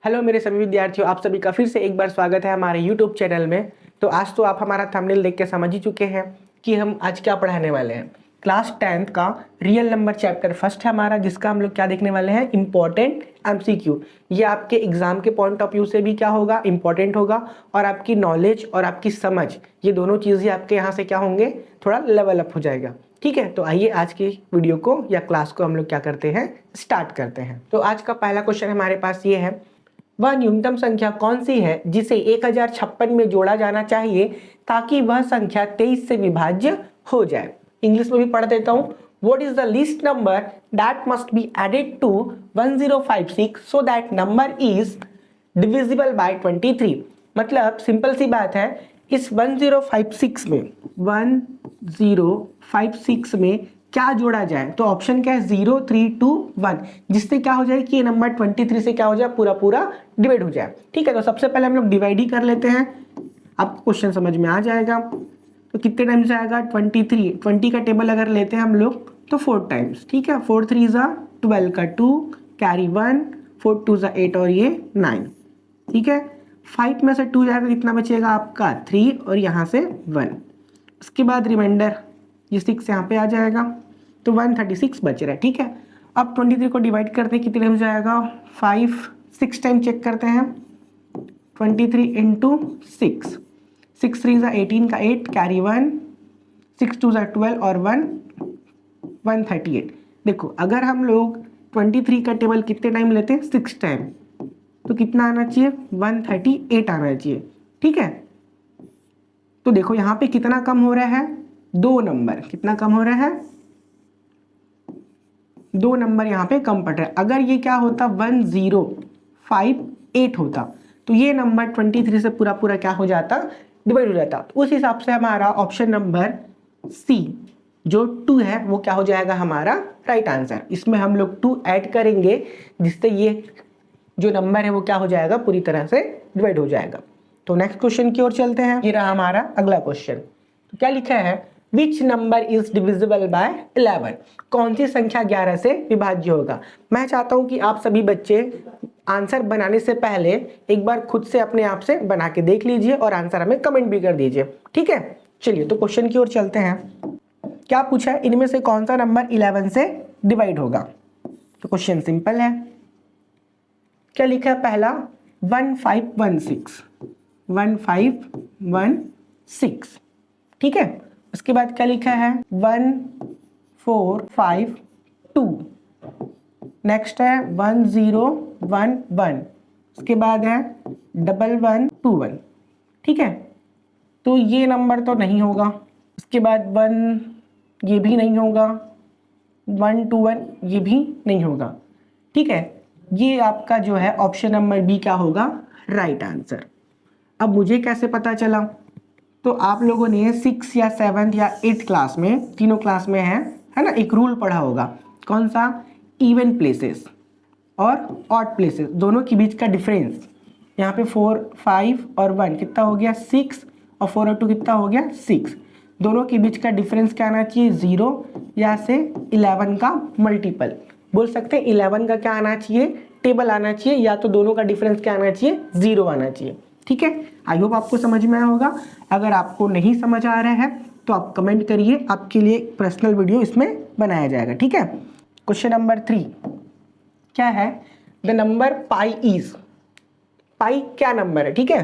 Hello मेरे सभी विद्यार्थियों, आप सभी का फिर से एक बार स्वागत है हमारे यूट्यूब चैनल में। तो आज तो आप हमारा थंबनेल देख के समझ ही चुके हैं कि हम आज क्या पढ़ाने वाले हैं। क्लास 10th का रियल नंबर चैप्टर फर्स्ट है हमारा, जिसका हम लोग क्या देखने वाले हैं, इंपॉर्टेंट एमसीक्यू। ये आपके एग्जाम के पॉइंट ऑफ व्यू से भी क्या होगा, इंपॉर्टेंट होगा, और आपकी नॉलेज और आपकी समझ, ये दोनों चीज़ें आपके यहाँ से क्या होंगे, थोड़ा लेवल अप हो जाएगा। ठीक है, तो आइए आज की वीडियो को या क्लास को हम लोग क्या करते हैं, स्टार्ट करते हैं। तो आज का पहला क्वेश्चन हमारे पास ये है, वह न्यूनतम संख्या कौन सी है जिसे 1056 में जोड़ा जाना चाहिए ताकि वह संख्या 23 से विभाज्य हो जाए। इंग्लिश में भी पढ़ देता हूं। What is the least number that must be added to 1056 so that number is divisible by 23? मतलब सिंपल सी बात है, इस 1056 में क्या जोड़ा जाए। तो ऑप्शन क्या है, 0 3 2 1, जिससे क्या हो जाए कि ये नंबर 23 से क्या हो जाए, पूरा पूरा डिवाइड हो जाए। ठीक है, तो सबसे पहले हम लोग डिवाइड ही कर लेते हैं, आपको क्वेश्चन समझ में आ जाएगा। तो कितने टाइम्स आएगा, 23, 20 का टेबल अगर लेते हैं हम लोग तो 4 टाइम्स। ठीक है, 4 3 ज़ा 12 का 2 कैरी 1, 4 2 ज़ा 8 और ये 9। ठीक है, 5 में से 2 जाएगा, कितना बचेगा आपका 3 और यहाँ से 1। उसके बाद रिमाइंडर ये 6 यहाँ पे आ जाएगा, तो 136 बच रहा है। ठीक है, अब 23 को डिवाइड करते हैं, कितने टाइम्स जाएगा, 5 6 टाइम चेक करते हैं, 23 इंटू 6, 6 3 ज़ा 18 का 8 कैरी 1, 6 2 ज़ा 12 और 1 138। देखो अगर हम लोग 23 का टेबल कितने टाइम लेते हैं, 6 टाइम, तो कितना आना चाहिए, 138 आना चाहिए। ठीक है, तो देखो यहाँ पे कितना कम हो रहा है, 2 नंबर, कितना कम हो रहा है, 2 नंबर यहाँ पे कम पड़ रहा है। अगर ये क्या होता, 1058 होता, तो ये नंबर 23 से पूरा पूरा क्या हो जाता, डिवाइड हो जाता। तो उस हिसाब से हमारा ऑप्शन नंबर सी जो 2 है वो क्या हो जाएगा हमारा राइट आंसर। इसमें हम लोग 2 ऐड करेंगे, जिससे ये जो नंबर है वो क्या हो जाएगा, पूरी तरह से डिवाइड हो जाएगा। तो नेक्स्ट क्वेश्चन की ओर चलते हैं। ये रहा हमारा अगला क्वेश्चन। तो क्या लिखा है, which number is divisible by 11? कौन सी संख्या 11 से विभाज्य होगा। मैं चाहता हूं कि आप सभी बच्चे आंसर बनाने से पहले एक बार खुद से अपने आप से बना के देख लीजिए और आंसर हमें कमेंट भी कर दीजिए। ठीक है, चलिए तो क्वेश्चन की ओर चलते हैं। क्या पूछा है, इनमें से कौन सा नंबर 11 से डिवाइड होगा। तो क्वेश्चन सिंपल है, क्या लिखा है, पहला 1516, 1516। ठीक है, उसके बाद क्या लिखा है, 1452, नेक्स्ट है 1011, उसके बाद है 1121। ठीक है, तो ये नंबर तो नहीं होगा। उसके बाद 1 ये भी नहीं होगा, 121 ये भी नहीं होगा। ठीक है, ये आपका जो है ऑप्शन नंबर बी क्या होगा, राइट आंसर। अब मुझे कैसे पता चला, तो आप लोगों ने 6 या 7th या 8th क्लास में, तीनों क्लास में है ना, एक रूल पढ़ा होगा। कौन सा, इवन प्लेसेस और ऑड प्लेसेस दोनों के बीच का डिफरेंस। यहाँ पे 4 5 और 1 कितना हो गया, 6, और 4 और 2 कितना हो गया, 6। दोनों के बीच का डिफरेंस क्या आना चाहिए, 0, या से 11 का मल्टीपल बोल सकते हैं। 11 का क्या आना चाहिए, टेबल आना चाहिए, या तो दोनों का डिफरेंस क्या आना चाहिए, 0 आना चाहिए। ठीक है, आई होप आपको समझ में आया होगा। अगर आपको नहीं समझ आ रहा है तो आप कमेंट करिए, आपके लिए पर्सनल वीडियो इसमें बनाया जाएगा। ठीक है, क्वेश्चन नंबर 3 क्या है, द नंबर पाई इज, पाई क्या नंबर है। ठीक है,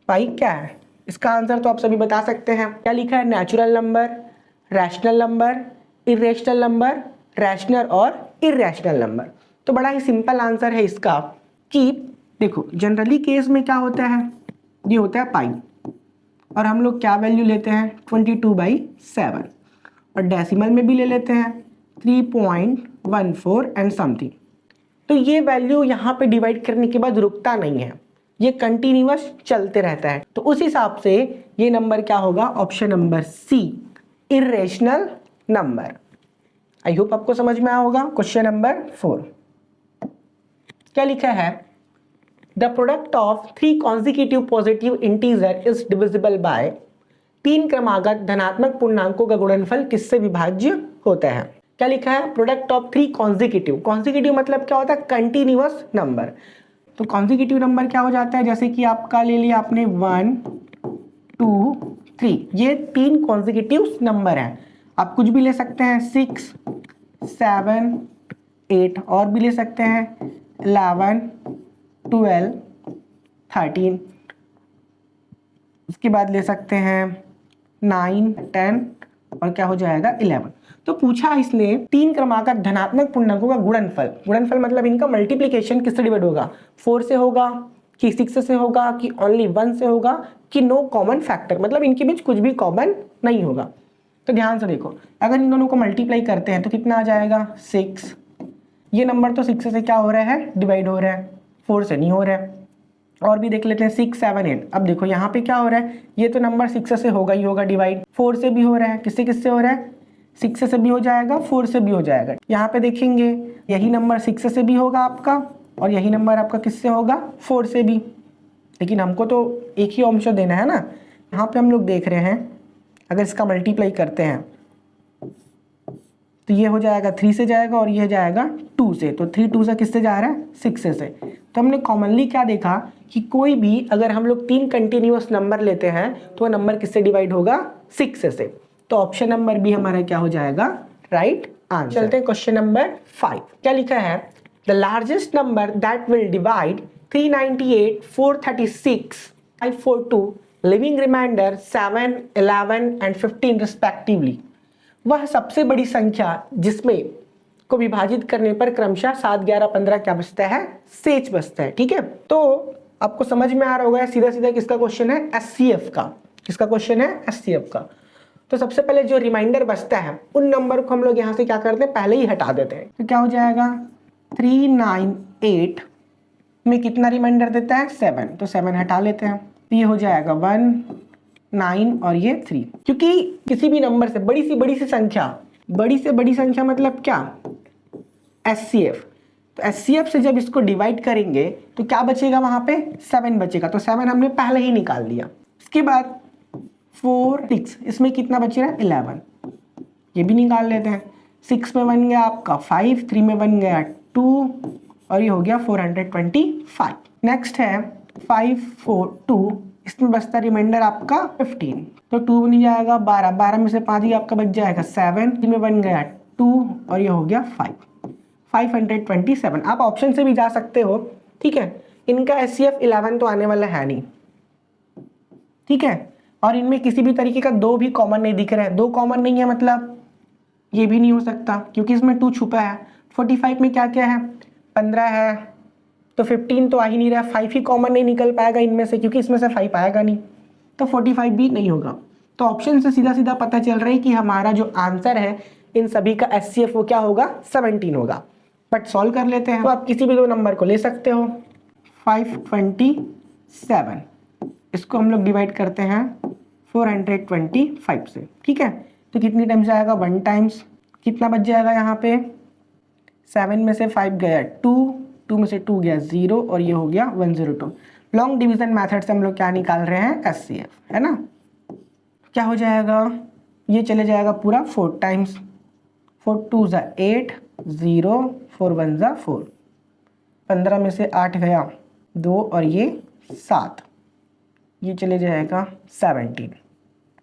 पाई क्या है, इसका आंसर तो आप सभी बता सकते हैं। क्या लिखा है, natural number, rational number, irrational number, rational और इरेशनल नंबर। तो बड़ा ही सिंपल आंसर है इसका कि देखो जनरली केस में क्या होता है, ये होता है पाई, और हम लोग क्या वैल्यू लेते हैं, 22/7, और डेसिमल में भी ले लेते हैं 3.14 एंड समथिंग। तो ये वैल्यू यहाँ पे डिवाइड करने के बाद रुकता नहीं है, ये कंटिन्यूअस चलते रहता है। तो उस हिसाब से ये नंबर क्या होगा, option number C, irrational number. I hope आपको समझ में आया होगा। क्वेश्चन नंबर 4 क्या लिखा है, the product of 3 consecutive positive integer is divisible by, 3 क्रमागत धनात्मक पूर्णांकों का गुणनफल किससे विभाज्य होता है। क्या लिखा है, प्रोडक्ट ऑफ 3 कॉन्जिक्यूटिव, कॉन्जिक्यूटिव मतलब क्या होता है, कंटिन्यूअस नंबर। तो कॉन्जिक्यूटिव नंबर क्या हो जाता है, जैसे कि आपका ले लिया आपने 1 2 3, ये 3 कॉन्जिक्यूटिव नंबर हैं। आप कुछ भी ले सकते हैं, 6 7 8, और भी ले सकते हैं 11 12 13, उसके बाद ले सकते हैं 9 10, और क्या हो जाएगा 11। तो पूछा इसने 3 क्रमांक धनात्मक पूर्णांकों का गुणनफल मतलब इनका मल्टीप्लिकेशन किससे डिवाइड होगा, 4 से होगा कि 6 से होगा कि ओनली 1 से होगा कि नो कॉमन फैक्टर, मतलब इनके बीच कुछ भी कॉमन नहीं होगा। तो ध्यान से देखो, अगर इन दोनों को मल्टीप्लाई करते हैं तो कितना आ जाएगा 6, ये नंबर तो 6 से क्या हो रहा है डिवाइड हो रहा है, 4 से नहीं हो रहा है। और भी देख लेते हैं 6 7 8, अब देखो यहाँ पे क्या हो रहा है, ये तो नंबर 6 से होगा ही होगा डिवाइड, 4 से भी हो रहा है, किससे किससे हो रहा है, 6 से भी हो जाएगा 4 से भी हो जाएगा। यहाँ पे देखेंगे यही नंबर 6 से भी होगा आपका, और यही नंबर आपका किससे होगा 4 से भी, लेकिन हमको तो एक ही ऑप्शन देना है ना। यहाँ पे हम लोग देख रहे हैं अगर इसका मल्टीप्लाई करते हैं तो ये हो जाएगा 3 से जाएगा और ये जाएगा 2 से, तो 3 2 से किससे जा रहा है 6 से। तो हमने कॉमनली क्या देखा कि कोई भी अगर हम लोग 3 कंटिन्यूअस नंबर लेते हैं तो वह नंबर किससे डिवाइड होगा 6 से। तो ऑप्शन नंबर बी हमारा क्या हो जाएगा राइट आंसर। चलते हैं क्वेश्चन नंबर 5, क्या लिखा है, the largest number that will divide 398 436 542 leaving remainder 7 11 and 15 respectively, वह सबसे बड़ी संख्या जिसमें को विभाजित करने पर क्रमशः 7 11 15 क्या बचता है, शेष बचता है। ठीक है, तो आपको समझ में आ रहा होगा सीधा सीधा किसका क्वेश्चन है, एचसीएफ का। किसका क्वेश्चन है, एचसीएफ का। तो सबसे पहले जो रिमाइंडर बचता है उन नंबर को हम लोग यहाँ से क्या करते हैं, पहले ही हटा देते हैं। तो क्या हो जाएगा 398 में कितना रिमाइंडर देता है 7, तो 7 हटा लेते हैं, तो ये हो जाएगा 1 9 और ये 3। क्योंकि किसी भी नंबर से बड़ी सी संख्या मतलब क्या, एचसीएफ। तो एचसीएफ से जब इसको डिवाइड करेंगे तो क्या बचेगा, वहां पे 7 बचेगा, तो 7 हमने पहले ही निकाल दिया। इसके बाद 4 6, इसमें कितना बचेगा 11, ये भी निकाल लेते हैं। 6 में बन गया आपका 5, 3 में बन गया 2, और ये हो गया 425। नेक्स्ट है 5 4 2, इसमें बचता रिमाइंडर आपका 15, तो 2 बन जाएगा 12, 12 में से 5 ही आपका बच जाएगा 7, में बन गया 2, और ये हो गया 527। आप ऑप्शन से भी जा सकते हो, ठीक है। इनका एचसीएफ 11 तो आने वाला है नहीं, ठीक है, और इनमें किसी भी तरीके का 2 भी कॉमन नहीं दिख रहा है। 2 कॉमन नहीं है मतलब ये भी नहीं हो सकता क्योंकि इसमें 2 छुपा है। 45 में क्या क्या है, 15 है, तो 15 तो आ ही नहीं रहा, 5 ही कॉमन नहीं निकल पाएगा इनमें से क्योंकि इसमें से 5 आएगा नहीं, तो 45 भी नहीं होगा। तो ऑप्शन से सीधा सीधा पता चल रहा है कि हमारा जो आंसर है इन सभी का एचसीएफ वो क्या होगा 17 होगा। बट सॉल्व कर लेते हैं, तो आप किसी भी 2 नंबर को ले सकते हो। 527 इसको हम लोग डिवाइड करते हैं 425 से, ठीक है, तो कितनी टाइम्स आएगा 1 टाइम्स, कितना बच जाएगा यहाँ पे 7 में से 5 गया 2, 2 में से 2 गया 0, और ये हो गया 102। लॉन्ग डिवीजन मेथड से हम लोग क्या निकाल रहे हैं एचसीएफ, है ना। क्या हो जाएगा, ये चले जाएगा पूरा 4 टाइम्स, 4 2 ज़ा 8 0, 4 1 ज़ा 4, 15 में से 8 गया 2, और ये 7, ये चले जाएगा 17,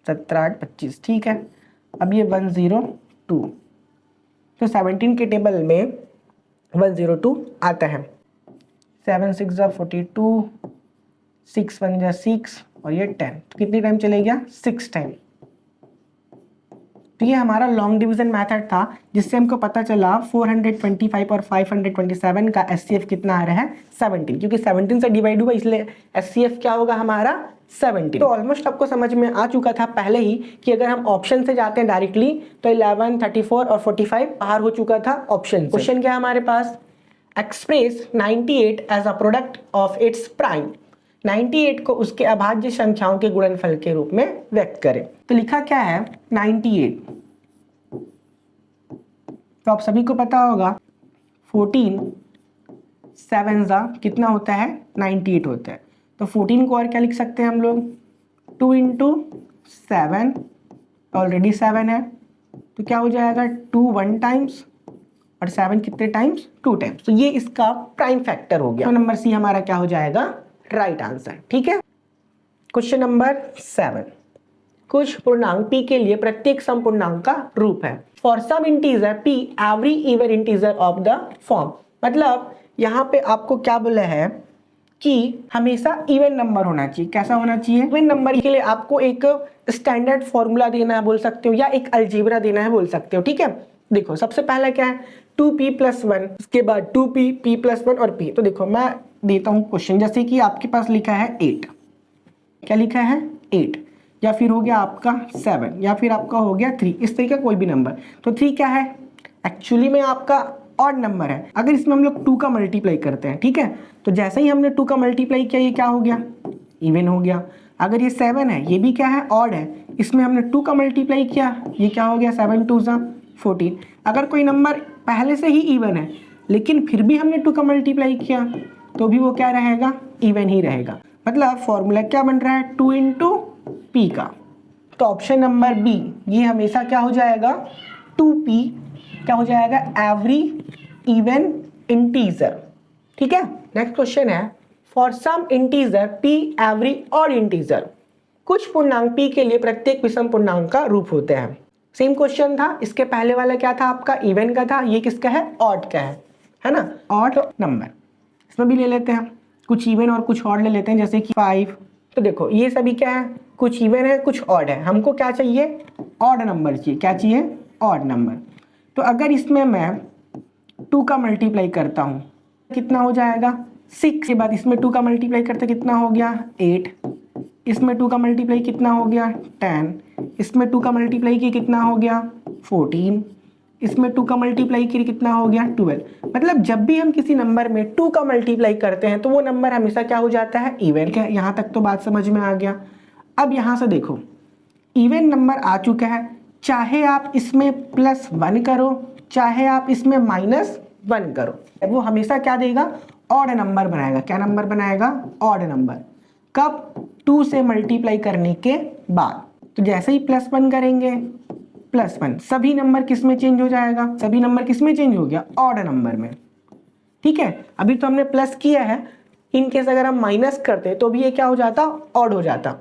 17 8 25, ठीक है। अब ये 102, तो 17 के टेबल में 102 आता है। 7 6 ज़ा 42, 6 1 ज़ा 6, और ये 10, तो कितनी टाइम चले गया 6 टाइम। तो ये हमारा लॉन्ग डिवीजन मेथड था जिससे हमको पता चला 425 और 527 का एचसीएफ कितना आ रहा है 17, क्योंकि 17 से डिवाइड हुआ इसलिए एचसीएफ क्या होगा हमारा 17। तो ऑलमोस्ट आपको समझ में आ चुका था पहले ही कि अगर हम ऑप्शन से जाते हैं डायरेक्टली तो 11 34 और 45 बाहर हो चुका था ऑप्शन। क्वेश्चन क्या है हमारे पास, express 98 as a product of its prime, 98 को उसके अभाज्य संख्याओं के गुणनफल के रूप में व्यक्त करें। तो लिखा क्या है 98, तो आप सभी को पता होगा 14 7 ज़ा कितना होता है 98 होता है। तो 14 को और क्या लिख सकते हैं हम लोग 2 इंटू 7, ऑलरेडी 7 है, तो क्या हो जाएगा 2 1 टाइम्स और 7 कितने टाइम्स, 2 टाइम्स। तो ये इसका प्राइम फैक्टर हो गया। तो नंबर सी हमारा क्या हो जाएगा, राइट आंसर। ठीक है। क्वेश्चन नंबर 7, कुछ पूर्णांक p के लिए प्रत्येक सम पूर्णांक का रूप है। For some integer p every even integer of the form. मतलब यहाँ पे आपको क्या बोला है कि हमेशा इवन नंबर होना चाहिए। कैसा होना चाहिए, इवन नंबर के लिए आपको एक स्टैंडर्ड फॉर्मूला देना है बोल सकते हो, या एक अलजेब्रा देना है बोल सकते हो। ठीक है। देखो सबसे पहला क्या है, 2p + 1, उसके बाद 2p, p + 1 और p। तो देखो मैं देता हूँ क्वेश्चन, जैसे कि आपके पास लिखा है 8, क्या लिखा है 8, या फिर हो गया आपका 7, या फिर आपका हो गया 3, इस तरीके का कोई भी नंबर। तो 3 क्या है, एक्चुअली में आपका ऑड नंबर है। अगर इसमें हम लोग 2 का मल्टीप्लाई करते हैं, ठीक है, तो जैसे ही हमने 2 का मल्टीप्लाई किया ये क्या हो गया, इवन हो गया। अगर ये 7 है, ये भी क्या है, ऑड है, इसमें हमने 2 का मल्टीप्लाई किया, ये क्या हो गया, 7 × 2 = 14। अगर कोई नंबर पहले से ही इवन है लेकिन फिर भी हमने 2 का मल्टीप्लाई किया तो भी वो क्या रहेगा, इवन ही रहेगा। मतलब फॉर्मूला क्या बन रहा है, 2 × p का। तो ऑप्शन नंबर बी ये हमेशा क्या हो जाएगा, 2p क्या हो जाएगा, एवरी इवन इंटीजर। ठीक है। नेक्स्ट क्वेश्चन है, for some integer p every odd integer. कुछ पूर्णांक p के लिए प्रत्येक विषम पूर्णांक का रूप होते हैं। सेम क्वेश्चन था, इसके पहले वाला क्या था आपका, इवन का था, ये किसका है, ऑड का है ना, ऑड नंबर। इसमें भी ले लेते हैं, कुछ इवन और कुछ ऑड ले लेते हैं, जैसे कि 5। तो देखो ये सभी क्या है, कुछ इवन है कुछ ऑड है, हमको क्या चाहिए, ऑड नंबर चाहिए। क्या चाहिए, ऑड नंबर। तो अगर इसमें मैं 2 का मल्टीप्लाई करता हूँ कितना हो जाएगा, 6 के बाद इसमें 2 का मल्टीप्लाई करते कितना हो गया, 8, इसमें 2 का मल्टीप्लाई कितना हो गया, 10, इसमें 2 का मल्टीप्लाई किया कितना हो गया, 14, इसमें 2 का मल्टीप्लाई किया कितना हो गया, 12। मतलब जब भी हम किसी नंबर में 2 का मल्टीप्लाई करते हैं तो वो नंबर हमेशा क्या हो जाता है, इवन। क्या यहाँ तक तो बात समझ में आ गया। अब यहाँ से देखो इवन नंबर आ चुका है, चाहे आप इसमें +1 करो चाहे आप इसमें -1 करो, वो हमेशा क्या देगा, ऑड नंबर बनाएगा। क्या नंबर बनाएगा, ऑड नंबर। कब, 2 से मल्टीप्लाई करने के बाद। तो जैसे ही +1 करेंगे, +1, सभी नंबर किस में चेंज हो जाएगा, सभी नंबर किस में चेंज हो गया, ऑड नंबर में। ठीक है। अभी तो हमने प्लस किया है, इन केस अगर हम माइनस करते तो भी ये क्या हो जाता, ऑड हो जाता।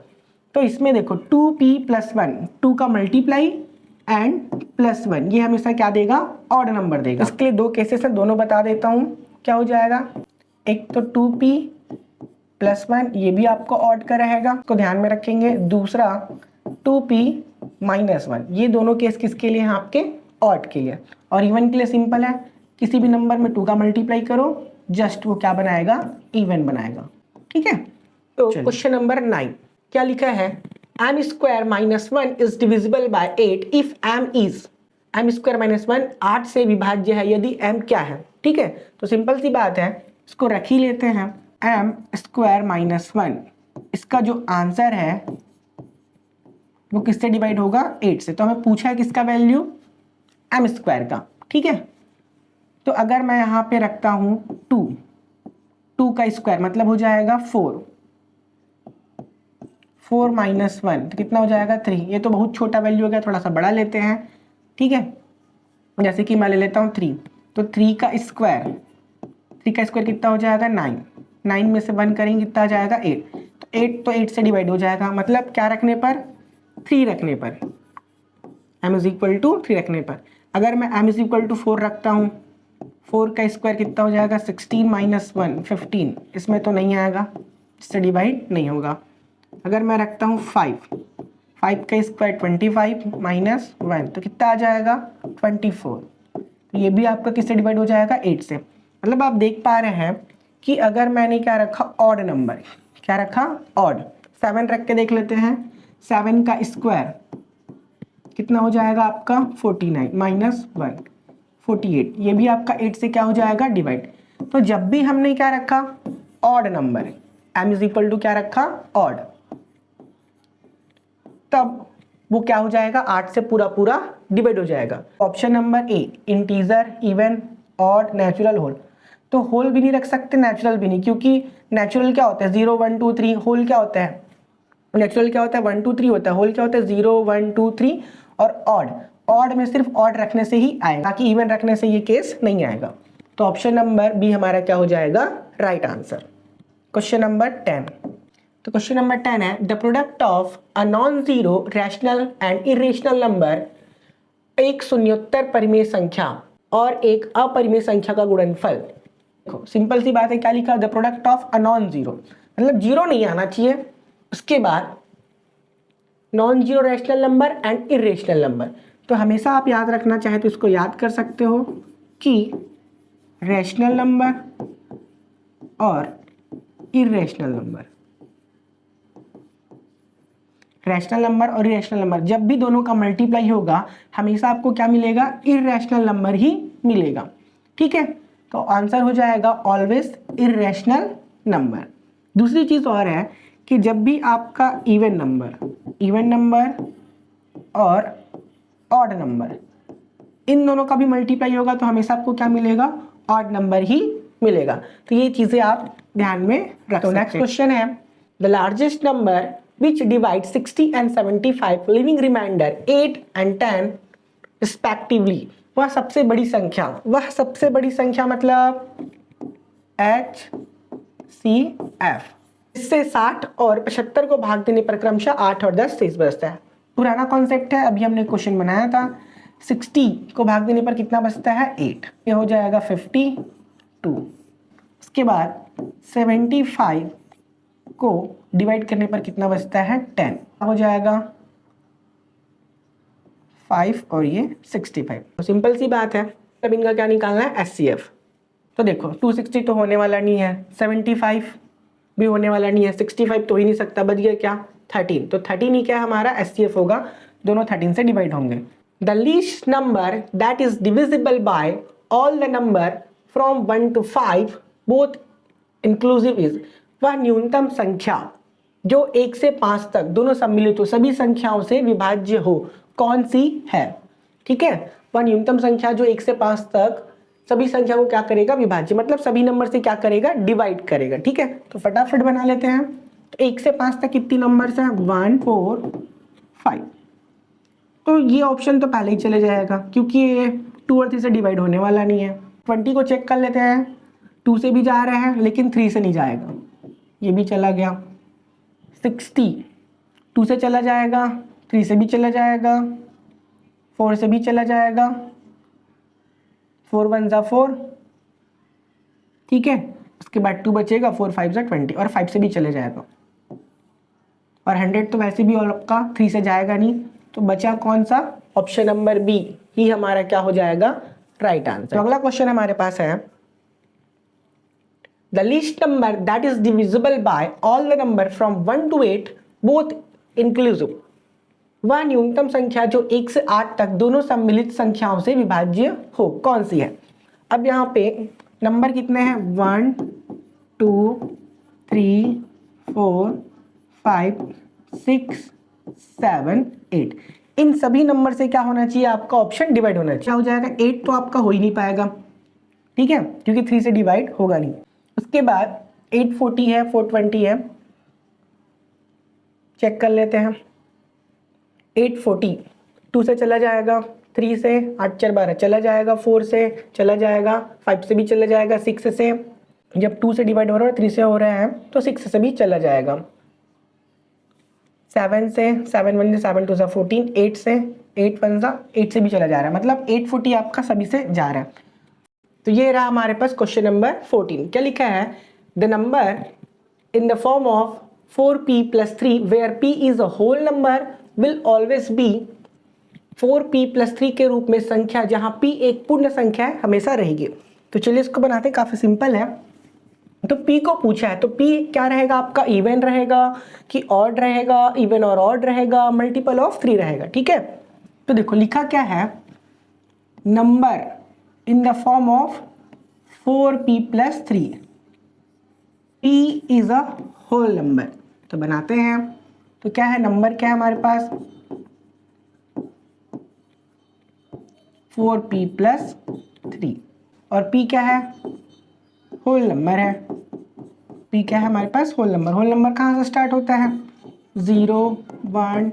तो इसमें देखो 2p + 1, 2 का मल्टीप्लाई एंड +1, ये हमेशा क्या देगा, ऑड नंबर देगा। इसके लिए 2 केसेस है, दोनों बता देता हूँ। क्या हो जाएगा, एक तो 2p + 1, ये भी आपको ऑड का रहेगा, को ध्यान में रखेंगे। दूसरा 2p - 1, ये दोनों केस किसके लिए हैं, आपके ऑड के लिए। और इवन के लिए सिंपल है, किसी भी नंबर में 2 का मल्टीप्लाई करो, जस्ट वो क्या बनाएगा, इवन बनाएगा। ठीक है। तो क्वेश्चन नंबर 9 क्या लिखा है, m² - 1 is divisible by 8 if m is, m² - 1 8 से विभाज्य है यदि m क्या है। ठीक है। तो सिंपल सी बात है, इसको रख ही लेते हैं, m² - 1, इसका जो आंसर है वो किससे डिवाइड होगा, 8 से। तो हमें पूछा है किसका वैल्यू, m² का। ठीक है। तो अगर मैं यहाँ पे रखता हूँ 2 का स्क्वायर मतलब हो जाएगा 4 - 1 तो कितना हो जाएगा, 3। ये तो बहुत छोटा वैल्यू हो गया, थोड़ा सा बड़ा लेते हैं। ठीक है। जैसे कि मैं ले लेता हूँ 3, तो 3 का स्क्वायर कितना हो जाएगा, 9, 9 में से 1 करेंगे कितना आ जाएगा, 8। तो 8 तो 8 से डिवाइड हो जाएगा, मतलब क्या रखने पर, 3 रखने पर, m = 3 रखने पर। अगर मैं m = 4 रखता हूँ, 4 का स्क्वायर कितना हो जाएगा, 16 - 1 15, इसमें तो नहीं आएगा, इससे डिवाइड नहीं होगा। अगर मैं रखता हूँ 5 का स्क्वायर 25 - 1 तो कितना आ जाएगा, 24। तो ये भी आपका किससे डिवाइड हो जाएगा, 8 से। मतलब आप देख पा रहे हैं कि अगर मैंने क्या रखा, ऑड नंबर, क्या रखा, ऑड। 7 रख के देख लेते हैं, 7 का स्क्वायर कितना हो जाएगा आपका, 49 - 1 48, ये भी आपका 8 से क्या हो जाएगा, डिवाइड। तो जब भी हमने क्या रखा, ऑड नंबर, m = क्या रखा, ऑड, तब वो क्या हो जाएगा, 8 से पूरा डिवाइड हो जाएगा। Option number A, integer, even, odd, natural, whole. तो होल भी नहीं रख सकते, नेचुरल भी नहीं, क्योंकि नेचुरल क्या होता है, 0 1 2 3, होल क्या होता है, नेचुरल क्या होता है, 1 2 3 होता है, होल क्या होता है, 0 1 2 3। और ऑड ऑड में सिर्फ ऑड रखने से ही आएगा, ताकि इवन रखने से ये केस नहीं आएगा। तो ऑप्शन नंबर बी हमारा क्या हो जाएगा, राइट आंसर। Question number 10। तो क्वेश्चन नंबर 10 है the product of a non zero rational and irrational number, एक शून्योत्तर परिमेय संख्या और एक अपरिमेय संख्या का गुणनफल। देखो सिंपल सी बात है, क्या लिखा, the product of a non zero, मतलब जीरो नहीं आना चाहिए, उसके बाद non zero rational number and irrational number. तो हमेशा आप याद रखना चाहे तो इसको याद कर सकते हो कि रैशनल नंबर और इरेशनल नंबर, रैशनल नंबर और इरेशनल नंबर जब भी दोनों का मल्टीप्लाई होगा हमेशा आपको क्या मिलेगा, इरेशनल नंबर ही मिलेगा। ठीक है, तो आंसर हो जाएगा ऑलवेज इरेशनल नंबर। दूसरी चीज और है कि जब भी आपका इवन नंबर और ऑड नंबर इन दोनों का भी मल्टीप्लाई होगा तो हमेशा आपको क्या मिलेगा, ऑड नंबर ही मिलेगा। तो ये चीजें आप ध्यान में रख सकते हैं। नेक्स्ट क्वेश्चन है the largest number which divide 60 and 75 leaving remainder 8 and 10 respectively, वह सबसे बड़ी संख्या, वह सबसे बड़ी संख्या मतलब HCF, इससे 60 और 75 को भाग देने पर क्रमशः 8 और 10 शेष बचता है। पुराना कॉन्सेप्ट है, अभी हमने क्वेश्चन बनाया था, 60 को भाग देने पर कितना बचता है, 8, ये हो जाएगा 52। उसके बाद 75 को डिवाइड करने पर कितना बचता है, 10, हो जाएगा 5 और ये 65। तो सिंपल सी बात है, अब इनका क्या निकालना है, HCF। तो देखो 260 तो होने वाला नहीं है, 75 भी होने वाला नहीं है, 65 तो हो ही नहीं सकता, बच गया क्या, 13। तो 13 ही क्या हमारा HCF होगा, दोनों 13 से डिवाइड होंगे। The least number that is divisible by all the number from 1 to 5 both inclusive is, वह न्यूनतम संख्या जो 1 से 5 तक दोनों सम्मिलित हो, सभी संख्याओं से विभाज्य हो, कौन सी है। ठीक है, वह न्यूनतम संख्या जो 1 से 5 तक सभी संख्या को क्या करेगा, विभाज्य, मतलब सभी नंबर से क्या करेगा, डिवाइड करेगा। ठीक है, तो फटाफट बना लेते हैं। तो 1 से 5 तक कितनी नंबर्स हैं, 1 4 5। तो ये ऑप्शन तो पहले ही चले जाएगा क्योंकि ये 2 और 3 से डिवाइड होने वाला नहीं है। 20 को चेक कर लेते हैं, 2 से भी जा रहे हैं लेकिन 3 से नहीं जाएगा, ये भी चला गया। 60 2 से चला जाएगा, 3 से भी चला जाएगा, 4 से भी चला जाएगा, 4 1 जा 4, ठीक है। उसके बाद 2 बचेगा, 4 5 जा 20 और 5 से भी चले जाएगा। और 100 तो वैसे भी और आपका 3 से जाएगा नहीं, तो बचा कौन सा, ऑप्शन नंबर बी ही हमारा क्या हो जाएगा, राइट आंसर। तो अगला क्वेश्चन हमारे पास है the least number that is divisible by all the number from 1 to 8 both inclusive, वह न्यूनतम संख्या जो 1 से 8 तक दोनों सम्मिलित संख्याओं से विभाज्य हो, कौन सी है। अब यहाँ पे नंबर कितने हैं, 1 2 3 4 5 6 7 8, इन सभी नंबर से क्या होना चाहिए, आपका ऑप्शन डिवाइड होना चाहिए। क्या हो जाएगा, 8 तो आपका हो ही नहीं पाएगा, ठीक है, क्योंकि 3 से डिवाइड होगा नहीं। उसके बाद 840 है, 420 है, चेक कर लेते हैं। 840 2 से चला जाएगा, 3 से 8 4 12 चला जाएगा, 4 से चला जाएगा, 5 से भी चला जाएगा, 6 से, जब 2 से डिवाइड हो रहा है 3 से हो रहा है तो 6 से भी चला जाएगा, 7 से, 7 1 7 2 14, 8 से, 8 1 8 से भी चला जा रहा है, मतलब 840 आपका सभी से जा रहा है। तो ये रहा हमारे पास क्वेश्चन नंबर 14। क्या लिखा है, the number in the form of 4p + 3 where p is a whole number will always be, 4p + 3 के रूप में संख्या जहां p एक पूर्ण संख्या है हमेशा रहेगी। तो चलिए इसको बनाते हैं, काफी सिंपल है। तो p को पूछा है, तो p क्या रहेगा आपका, इवन रहेगा कि ऑड रहेगा, इवन और ऑड रहेगा, मल्टीपल ऑफ 3 रहेगा। ठीक है, तो देखो लिखा क्या है, number in the form of 4p + 3, p is a whole number। तो बनाते हैं, तो क्या है, नंबर क्या है हमारे पास, 4p + 3 और p क्या है, होल नंबर है। p क्या है हमारे पास, होल नंबर। होल नंबर कहाँ से स्टार्ट होता है, 0 1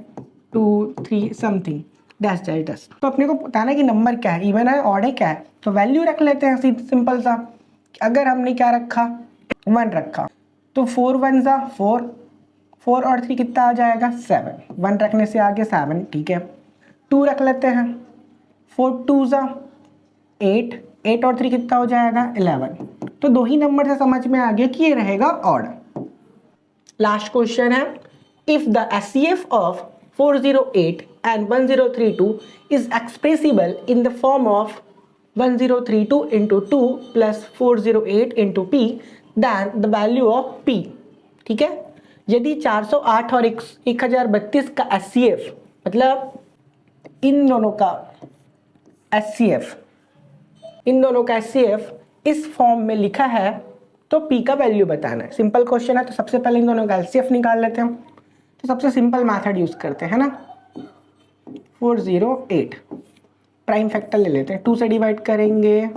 2 3 समथिंग, डैश डैश डैश। तो अपने को बताना है कि नंबर क्या है, इवन है ऑड है क्या है, तो वैल्यू रख लेते हैं सिंपल सा। अगर हमने क्या रखा 1 रखा तो 4 1 ज़ा 4, 4 और 3 कितना आ जाएगा 7, 1 रखने से आगे 7, ठीक है। 2 रख लेते हैं, 4 2 ज़ा 8, 8 और 3 कितना हो जाएगा 11। तो दो ही नंबर से समझ में आ गया कि ये रहेगा ऑड। लास्ट क्वेश्चन है, if the HCF of 408 and 1032 is expressible in the form of 1032 into 2 plus 408 into p, then the value of p, ठीक है। यदि 408 और 1032 का एचसीएफ मतलब इन दोनों का एचसीएफ, इन दोनों का एचसीएफ इस फॉर्म में लिखा है तो p का वैल्यू बताना है। सिंपल क्वेश्चन है, तो सबसे पहले इन दोनों का एचसीएफ निकाल लेते हैं। तो सबसे सिंपल मेथड यूज करते हैं ना, 408 प्राइम फैक्टर ले लेते हैं, 2 से डिवाइड करेंगे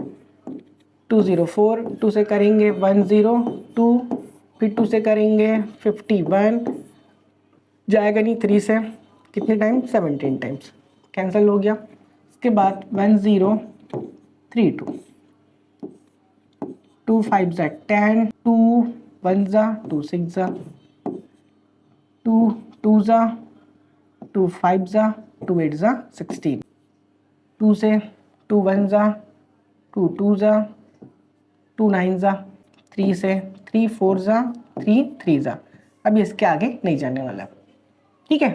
204, 2 से करेंगे 102, फिर 2 से करेंगे 51, जाएगा नहीं 3 से, कितने टाइम 17 टाइम्स, कैंसिल हो गया। इसके बाद 1032, 2 5 ज़ा 10, 2 1 ज़ा 2 6 ज़ा 2 2 ज़ा 2 5 ज़ा 2 8 ज़ा 16, 2 से 2 1 ज़ा 2 2 ज़ा 2 9 ज़ा 3 से 3 4 ज़ा 3 3 ज़ा। अभी इसके आगे नहीं जाने वाला, ठीक है।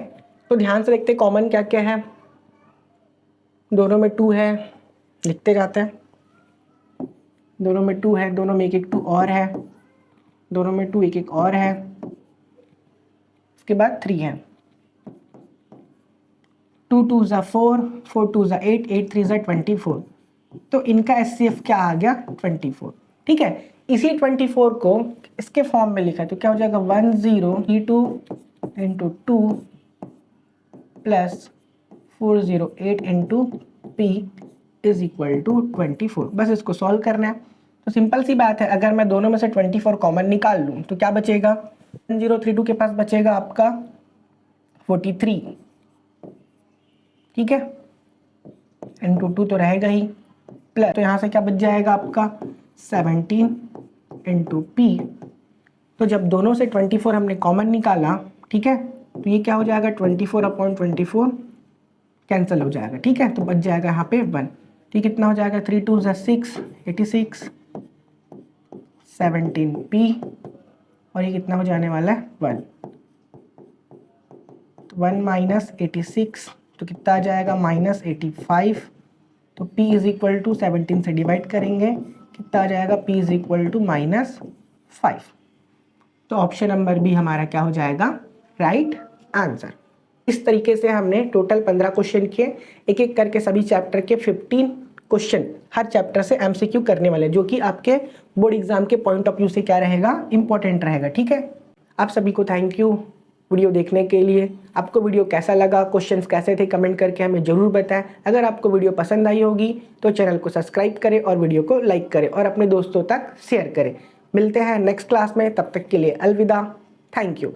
तो ध्यान से देखते कॉमन क्या क्या है, दोनों में 2 है, लिखते जाते हैं। दोनों में 2 है, दोनों में एक एक 2 और है, दोनों में 2 एक एक और है, उसके बाद 3 है। 2 2 ज़ा 4, 4 2 ज़ा 8, 8 3 ज़ा 24। तो इनका एचसीएफ क्या आ गया 24, ठीक है। इसी 24 को इसके फॉर्म में लिखा तो क्या हो जाएगा 1032 into 2 plus 408 into p is equal to 24। बस इसको सॉल्व करना है। तो सिंपल सी बात है, अगर मैं दोनों में से 24 कॉमन निकाल लूँ तो क्या बचेगा, 1032 के पास बचेगा आपका 43, ठीक है, इंटू 2 तो रहेगा ही, प्लस तो यहाँ से क्या बच जाएगा आपका 17 इंटू पी। तो जब दोनों से 24 हमने कॉमन निकाला, ठीक है, तो ये क्या हो जाएगा 24/24 कैंसिल हो जाएगा, ठीक है। तो बच जाएगा यहाँ पे 1, ठीक, कितना हो जाएगा 3 2 ज़ा 6 86, 17 पी और ये कितना हो जाने वाला है 1, तो 1 माइनस 86 तो कितना आ जाएगा -85। तो p इज इक्वल टू 17 से डिवाइड करेंगे, कितना आ जाएगा p इज इक्वल टू -5। तो ऑप्शन नंबर बी हमारा क्या हो जाएगा राइट आंसर। इस तरीके से हमने टोटल 15 क्वेश्चन किए, एक एक करके सभी चैप्टर के 15 क्वेश्चन हर चैप्टर से एमसीक्यू करने वाले, जो कि आपके बोर्ड एग्जाम के पॉइंट ऑफ व्यू से क्या रहेगा इंपॉर्टेंट रहेगा, ठीक है। आप सभी को थैंक यू वीडियो देखने के लिए। आपको वीडियो कैसा लगा, क्वेश्चंस कैसे थे, कमेंट करके हमें ज़रूर बताएं। अगर आपको वीडियो पसंद आई होगी तो चैनल को सब्सक्राइब करें और वीडियो को लाइक करें और अपने दोस्तों तक शेयर करें। मिलते हैं नेक्स्ट क्लास में, तब तक के लिए अलविदा, थैंक यू।